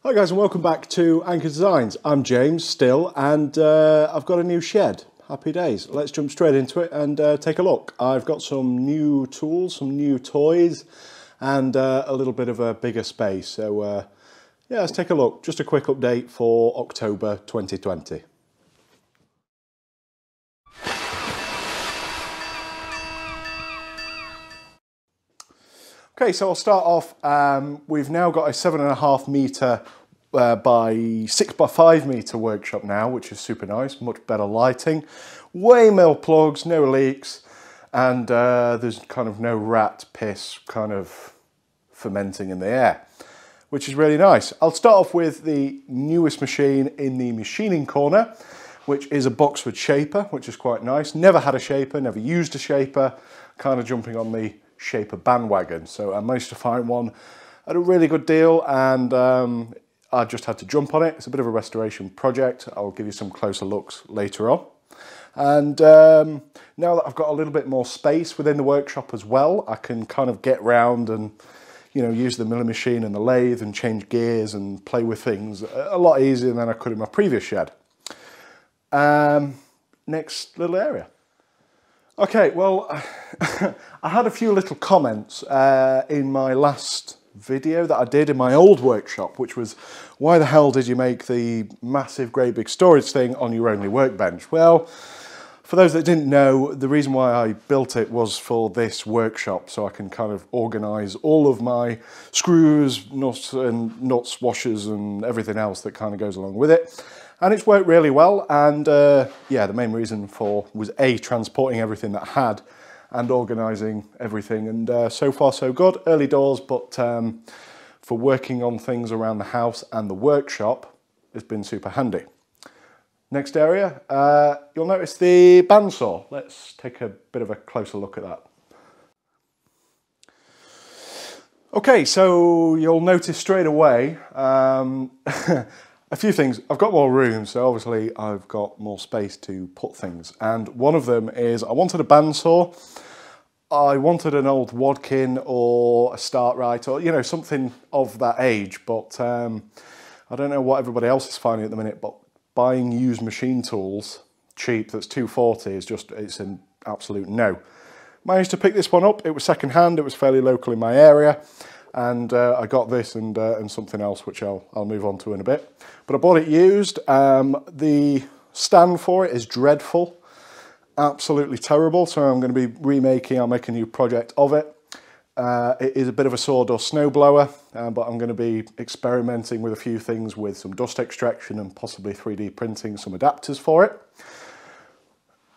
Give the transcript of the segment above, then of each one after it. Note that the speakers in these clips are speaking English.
Hi guys, and welcome back to Anchor Designs. I'm James still, and I've got a new shed. Happy days. Let's jump straight into it and take a look. I've got some new tools, some new toys, and a little bit of a bigger space. So yeah, let's take a look. Just a quick update for October 2020. Okay, so I'll start off. We've now got a 7.5 metre by 6 by 5 metre workshop now, which is super nice, much better lighting, way more plugs, no leaks, and there's kind of no rat piss kind of fermenting in the air, which is really nice. I'll start off with the newest machine in the machining corner, which is a Boxford shaper, which is quite nice. Never had a shaper, never used a shaper, kind of jumping on the shaper bandwagon. So I managed to find one at a really good deal, and I just had to jump on it. It's a bit of a restoration project. I'll give you some closer looks later on. And now that I've got a little bit more space within the workshop as well, I can kind of get round and, you know, use the milling machine and the lathe and change gears and play with things a lot easier than I could in my previous shed. Next little area. Okay, well, I had a few little comments in my last video that I did in my old workshop, which was, why the hell did you make the massive great big storage thing on your only workbench? Well, for those that didn't know, the reason why I built it was for this workshop, so I can kind of organise all of my screws, nuts, washers and everything else that kind of goes along with it. And it's worked really well, and yeah, the main reason was A, transporting everything that I had and organising everything, and so far so good. Early doors, but for working on things around the house and the workshop, it's been super handy. Next area, you'll notice the bandsaw. Let's take a bit of a closer look at that. Okay, so you'll notice straight away a few things. I've got more room, so obviously I've got more space to put things. And one of them is, I wanted a bandsaw. I wanted an old Wadkin or a Startrite, or, you know, something of that age. But I don't know what everybody else is finding at the minute, but buying used machine tools, cheap, that's $240 is just, it's an absolute no. Managed to pick this one up. It was second hand. It was fairly local in my area. And I got this and something else, which I'll move on to in a bit. But I bought it used. The stand for it is dreadful, absolutely terrible. So I'm going to be I'll make a new project of it. It is a bit of a sawdust snowblower, but I'm going to be experimenting with a few things with some dust extraction and possibly 3D printing some adapters for it.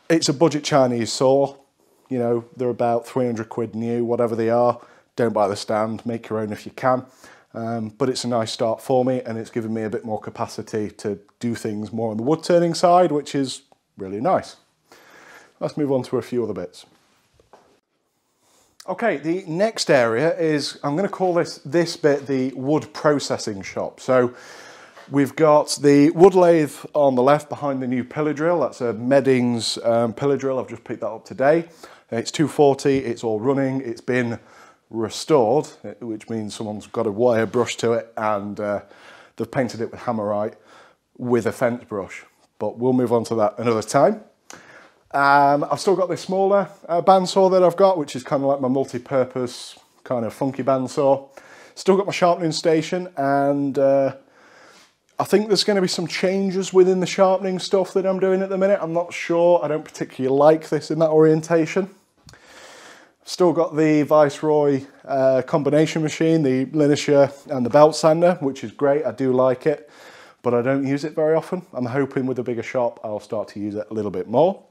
It's a budget Chinese saw. You know, they're about 300 quid new, whatever they are. Don't buy the stand, make your own if you can. But it's a nice start for me, and it's given me a bit more capacity to do things more on the wood turning side, which is really nice. Let's move on to a few other bits. Okay, the next area is, I'm going to call this bit the wood processing shop. So we've got the wood lathe on the left behind the new pillar drill. That's a Meddings pillar drill. I've just picked that up today. It's 240, it's all running, it's been restored, which means someone's got a wire brush to it, and they've painted it with hammerite with a fence brush, but we'll move on to that another time. I've still got this smaller bandsaw that I've got, which is kind of like my multi-purpose kind of funky bandsaw. Still got my sharpening station, and I think there's going to be some changes within the sharpening stuff that I'm doing at the minute. I'm not sure. I don't particularly like this in that orientation. Still got the Viceroy combination machine, the Linisher and the belt sander, which is great. I do like it, but I don't use it very often. I'm hoping with a bigger shop, I'll start to use it a little bit more.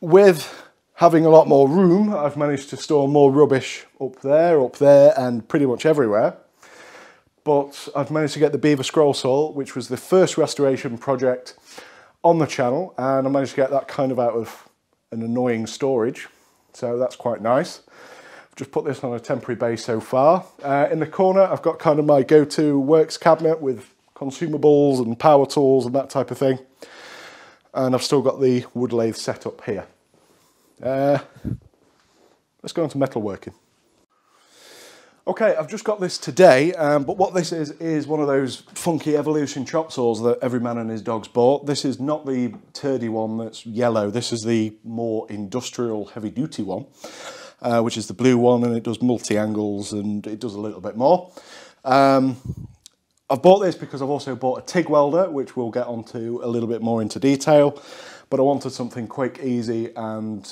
With having a lot more room, I've managed to store more rubbish up there, and pretty much everywhere. But I've managed to get the Beaver Scroll Saw, which was the first restoration project on the channel, and I managed to get that kind of out of an annoying storage. So that's quite nice. I've just put this on a temporary base so far. In the corner, I've got kind of my go-to works cabinet with consumables and power tools and that type of thing. And I've still got the wood lathe set up here. Let's go on to metalworking. Okay, I've just got this today, but what this is one of those funky Evolution chop saws that every man and his dog's bought. This is not the turdy one that's yellow. This is the more industrial heavy-duty one, which is the blue one, and it does multi-angles and it does a little bit more. I've bought this because I've also bought a TIG welder, which we'll get onto a little bit more into detail, but I wanted something quick, easy, and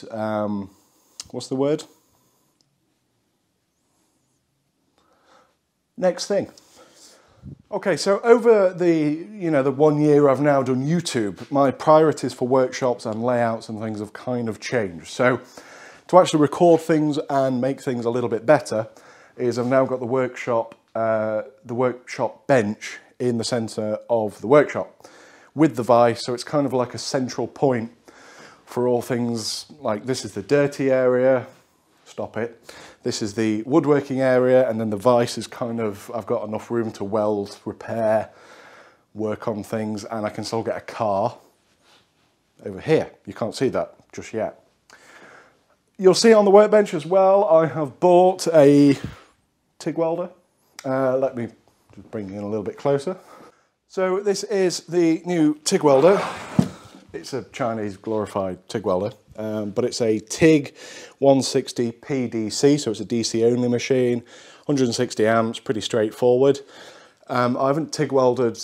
what's the word? Next thing. Okay, so over the 1 year I've now done YouTube, my priorities for workshops and layouts and things have kind of changed. So to actually record things and make things a little bit better is I've now got the workshop bench in the centre of the workshop with the vise, so it's kind of like a central point for all things. Like, this is the dirty area, stop it. This is the woodworking area, and then the vise is kind of, I've got enough room to weld, repair, work on things, and I can still get a car over here. You can't see that just yet. You'll see on the workbench as well, I have bought a TIG welder. Let me just bring it in a little bit closer. So this is the new TIG welder. It's a Chinese glorified TIG welder, but it's a TIG 160 PDC, so it's a DC only machine, 160 amps, pretty straightforward. I haven't TIG welded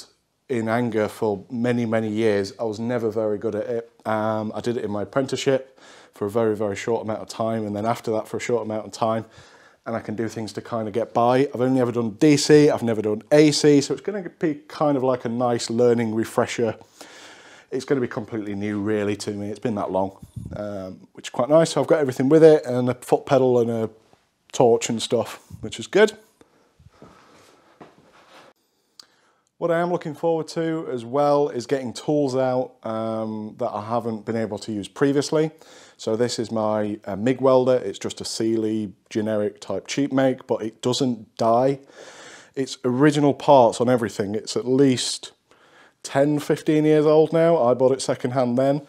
in anger for many, many years. I was never very good at it. I did it in my apprenticeship for a very, very short amount of time, and then after that for a short amount of time, and I can do things to kind of get by. I've only ever done DC, I've never done AC, so it's going to be kind of like a nice learning refresher. It's going to be completely new really to me. It's been that long, which is quite nice. So I've got everything with it, and a foot pedal and a torch and stuff, which is good. What I am looking forward to as well is getting tools out that I haven't been able to use previously. So this is my Mig Welder. It's just a Sealy generic type cheap make, but it doesn't die. It's original parts on everything. It's at least 10, 15 years old now. I bought it secondhand then.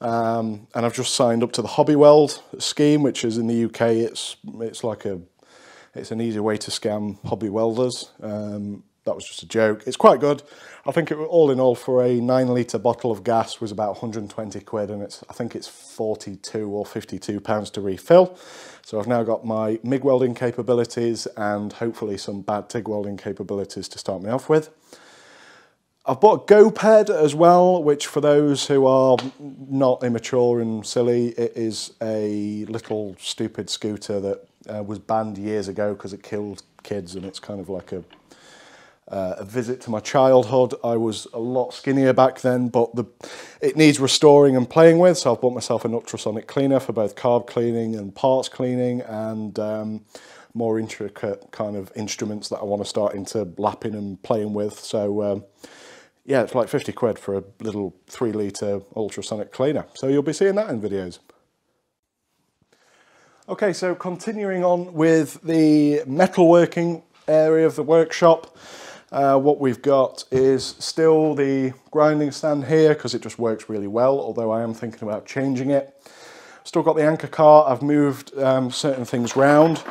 And I've just signed up to the Hobby Weld scheme, which is in the UK. It's an easy way to scam hobby welders. That was just a joke. It's quite good. I think it, all in all, for a 9-litre bottle of gas was about 120 quid, and I think it's 42 or 52 pounds to refill. So I've now got my MIG welding capabilities and hopefully some bad TIG welding capabilities to start me off with. I've bought a GoPed as well, which for those who are not immature and silly, it is a little stupid scooter that was banned years ago because it killed kids, and it's kind of like a visit to my childhood. I was a lot skinnier back then, but it needs restoring and playing with, so I've bought myself an ultrasonic cleaner for both carb cleaning and parts cleaning, and more intricate kind of instruments that I want to start into lapping and playing with. So yeah, it's like 50 quid for a little 3-litre ultrasonic cleaner. So you'll be seeing that in videos. Okay, so continuing on with the metalworking area of the workshop, what we've got is still the grinding stand here because it just works really well, although I am thinking about changing it. Still got the anchor car. I've moved certain things round,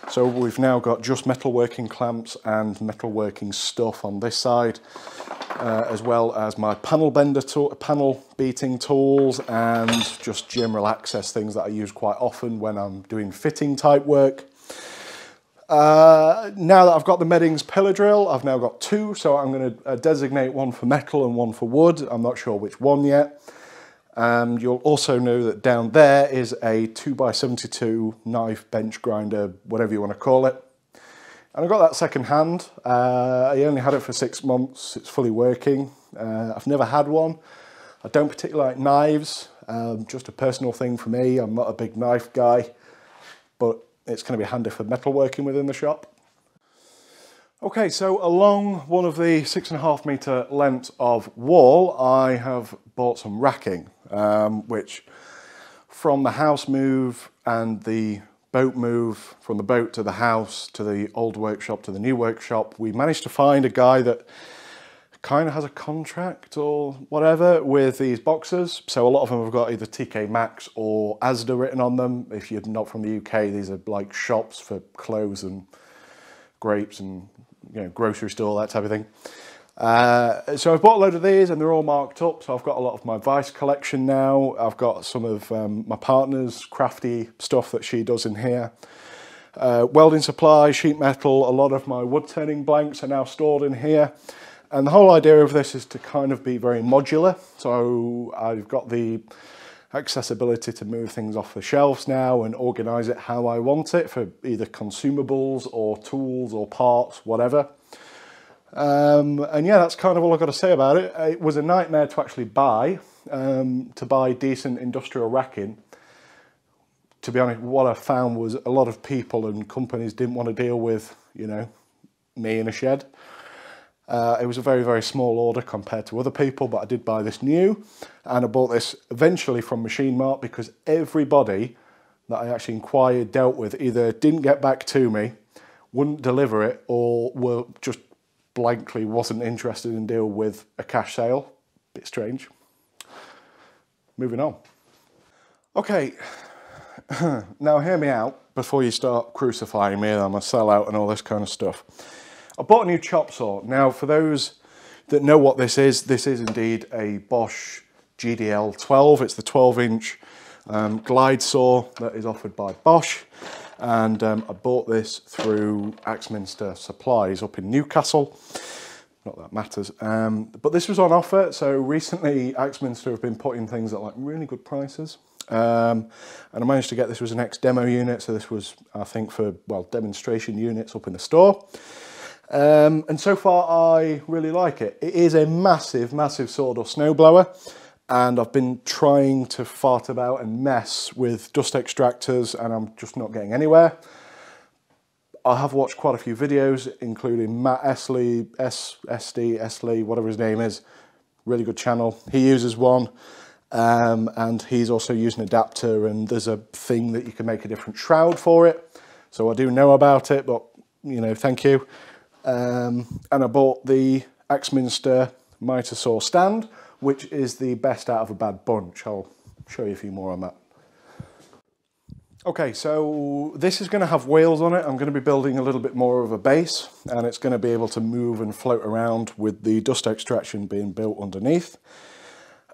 so we've now got just metalworking clamps and metalworking stuff on this side, as well as my panel bender tool, panel beating tools, and just general access things that I use quite often when I'm doing fitting type work. Now that I've got the Meddings pillar drill, I've now got two, so I'm going to designate one for metal and one for wood. I'm not sure which one yet. You'll also know that down there is a 2x72 knife bench grinder, whatever you want to call it. And I got that second hand. I only had it for 6 months. It's fully working. I've never had one. I don't particularly like knives, just a personal thing for me. I'm not a big knife guy, but it's going to be handy for metalworking within the shop. Okay, so along one of the 6.5 metre lengths of wall, I have bought some racking, which from the house move and the boat move, from the boat to the house to the old workshop to the new workshop, we managed to find a guy that kind of has a contract or whatever with these boxes. So a lot of them have got either TK Maxx or Asda written on them. If you're not from the UK, these are like shops for clothes and grapes and, you know, grocery store, that type of thing. So I've bought a load of these and they're all marked up. So I've got a lot of my Vice collection now. I've got some of my partner's crafty stuff that she does in here. Welding supplies, sheet metal, a lot of my wood turning blanks are now stored in here. And the whole idea of this is to kind of be very modular. So I've got the accessibility to move things off the shelves now and organise it how I want it for either consumables or tools or parts, whatever. And yeah, that's kind of all I've got to say about it. It was a nightmare to actually buy decent industrial racking. To be honest, what I found was a lot of people and companies didn't want to deal with, you know, me in a shed. It was a very, very small order compared to other people, but I did buy this new, and I bought this eventually from Machine Mart because everybody that I actually inquired, dealt with, either didn't get back to me, wouldn't deliver it, or were just blankly wasn't interested in deal with a cash sale. Bit strange. Moving on. Okay, now hear me out before you start crucifying me that I'm a sellout and all this kind of stuff. I bought a new chop saw. Now, for those that know what this is indeed a Bosch GDL12. It's the 12-inch glide saw that is offered by Bosch. And I bought this through Axminster supplies up in Newcastle. Not that matters. But this was on offer. So recently Axminster have been putting things at like really good prices. And I managed to get, this was an ex-demo unit. So this was, I think, for, well, demonstration units up in the store. And so far I really like it. It is a massive, massive sawdust snowblower, and I've been trying to fart about and mess with dust extractors and I'm just not getting anywhere. I have watched quite a few videos, including Matt Esley, Esley, whatever his name is, really good channel. He uses one, and he's also using an adapter, and there's a thing that you can make a different shroud for it. So I do know about it, but you know, thank you. And I bought the Axminster mitre saw stand, which is the best out of a bad bunch. I'll show you a few more on that. Okay, so this is going to have wheels on it. I'm going to be building a little bit more of a base, and it's going to be able to move and float around with the dust extraction being built underneath.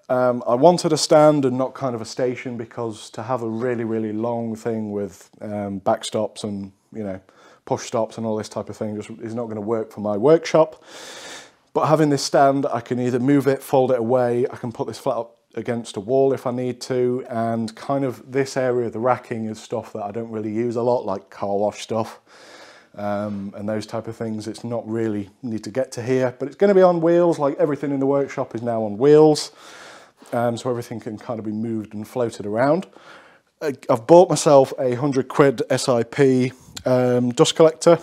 I wanted a stand and not kind of a station, because to have a really, really long thing with backstops and, you know, push stops and all this type of thing just is not going to work for my workshop. But having this stand, I can either move it, fold it away, I can put this flat up against a wall if I need to, and kind of this area of the racking is stuff that I don't really use a lot, like car wash stuff and those type of things. It's not really need to get to here, but it's going to be on wheels. Like everything in the workshop is now on wheels, so everything can kind of be moved and floated around. I've bought myself a 100 quid SIP dust collector,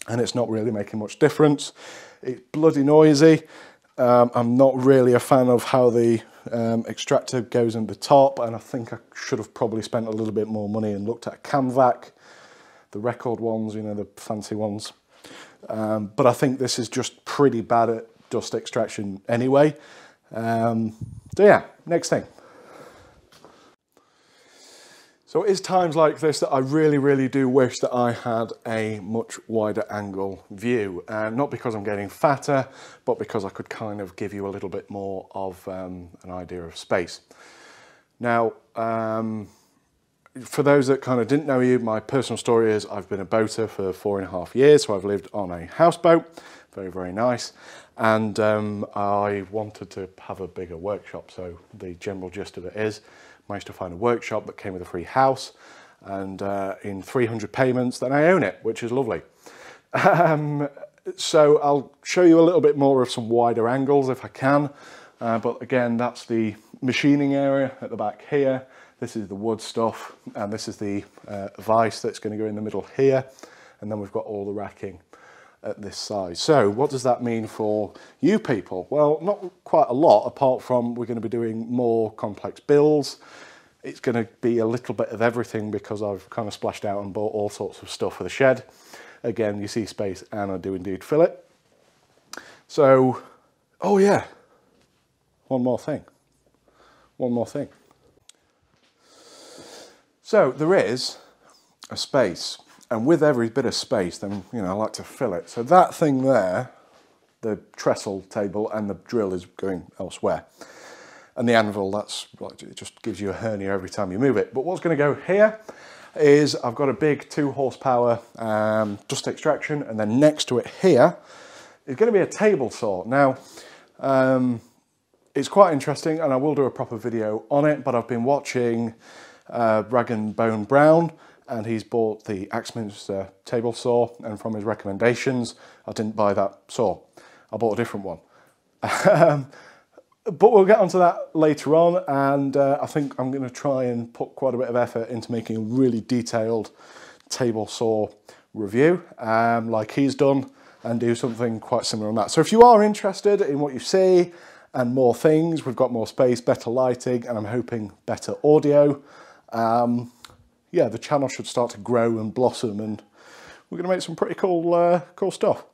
and it's not really making much difference. It's bloody noisy. I'm not really a fan of how the extractor goes in the top, and I think I should have probably spent a little bit more money and looked at a Camvac, the record ones, you know, the fancy ones. But I think this is just pretty bad at dust extraction anyway. So yeah, next thing. So it is times like this that I really, really do wish that I had a much wider angle view. Not because I'm getting fatter, but because I could kind of give you a little bit more of an idea of space. Now, for those that kind of didn't know you, my personal story is I've been a boater for 4.5 years, so I've lived on a houseboat, very, very nice. And I wanted to have a bigger workshop, so the general gist of it is, managed to find a workshop that came with a free house, and in 300 payments, then I own it, which is lovely. So I'll show you a little bit more of some wider angles if I can, but again, that's the machining area at the back here. This is the wood stuff, and this is the vise that's going to go in the middle here, and then we've got all the racking at this size. So what does that mean for you people? Well, not quite a lot, apart from we're going to be doing more complex builds. It's going to be a little bit of everything, because I've kind of splashed out and bought all sorts of stuff for the shed. Again, you see space, and I do indeed fill it. So, oh yeah, one more thing. So there is a space, And with every bit of space, then, you know, I like to fill it. So that thing there, the trestle table, and the drill is going elsewhere. And the anvil, that's like, it just gives you a hernia every time you move it. But what's going to go here is I've got a big 2 horsepower dust extraction, and then next to it here is going to be a table saw. Now, it's quite interesting, and I will do a proper video on it, but I've been watching Rag and Bone Brown, and he's bought the Axminster table saw, and from his recommendations, I didn't buy that saw. I bought a different one. But we'll get onto that later on, and I think I'm going to try and put quite a bit of effort into making a really detailed table saw review, like he's done, and do something quite similar on that. So if you are interested in what you see and more things, we've got more space, better lighting, and I'm hoping better audio. Yeah, the channel should start to grow and blossom, and we're going to make some pretty cool, cool stuff.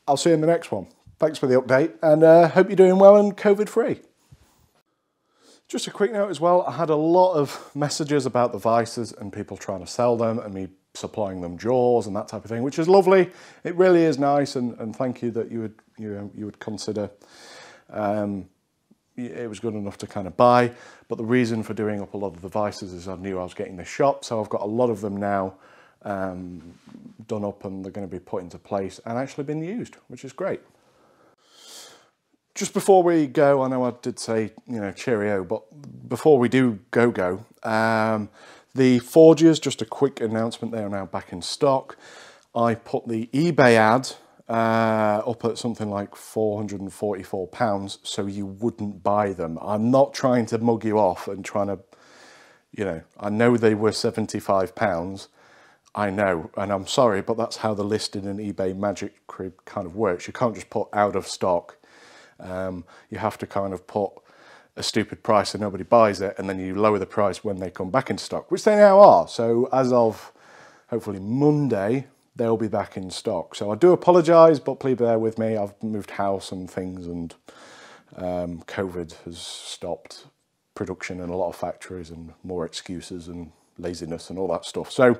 I'll see you in the next one. Thanks for the update, and hope you're doing well and COVID-free. Just a quick note as well, I had a lot of messages about the vices and people trying to sell them and me supplying them jaws and that type of thing, which is lovely. It really is nice, and thank you that you would consider it was good enough to kind of buy. But the reason for doing up a lot of the vices is I knew I was getting this shop, so I've got a lot of them now done up, and they're going to be put into place and actually been used, which is great. Just before we go, I know I did say, you know, cheerio, but before we do go, the forges, just a quick announcement, they are now back in stock. I put the eBay ad up at something like £444, so you wouldn't buy them. I'm not trying to mug you off and trying to, you know, I know they were £75. I know, and I'm sorry, but that's how the listing in eBay magic kind of works. You can't just put out of stock. You have to kind of put a stupid price so nobody buys it, and then you lower the price when they come back in stock, which they now are. So as of hopefully Monday, they'll be back in stock. So I do apologise, but please bear with me. I've moved house and things, and COVID has stopped production in a lot of factories, and more excuses and laziness and all that stuff. So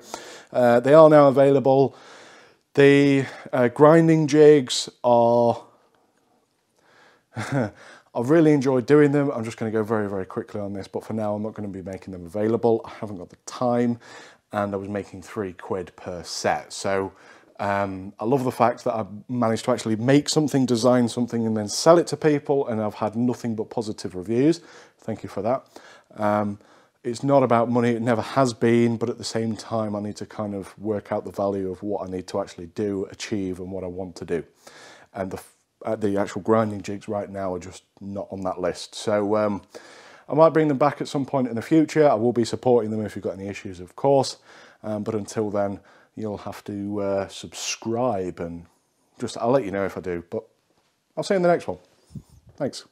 they are now available. The grinding jigs are I've really enjoyed doing them. I'm just going to go very, very quickly on this, but for now I'm not going to be making them available. I haven't got the time, and I was making £3 per set. So I love the fact that I've managed to actually make something, design something, and then sell it to people, and I've had nothing but positive reviews. Thank you for that. It's not about money, it never has been, but at the same time I need to kind of work out the value of what I need to actually do, achieve, and what I want to do. And the actual grinding jigs right now are just not on that list. So I might bring them back at some point in the future. I will be supporting them if you've got any issues, of course. But until then, you'll have to subscribe, and just I'll let you know if I do. But I'll see you in the next one. Thanks.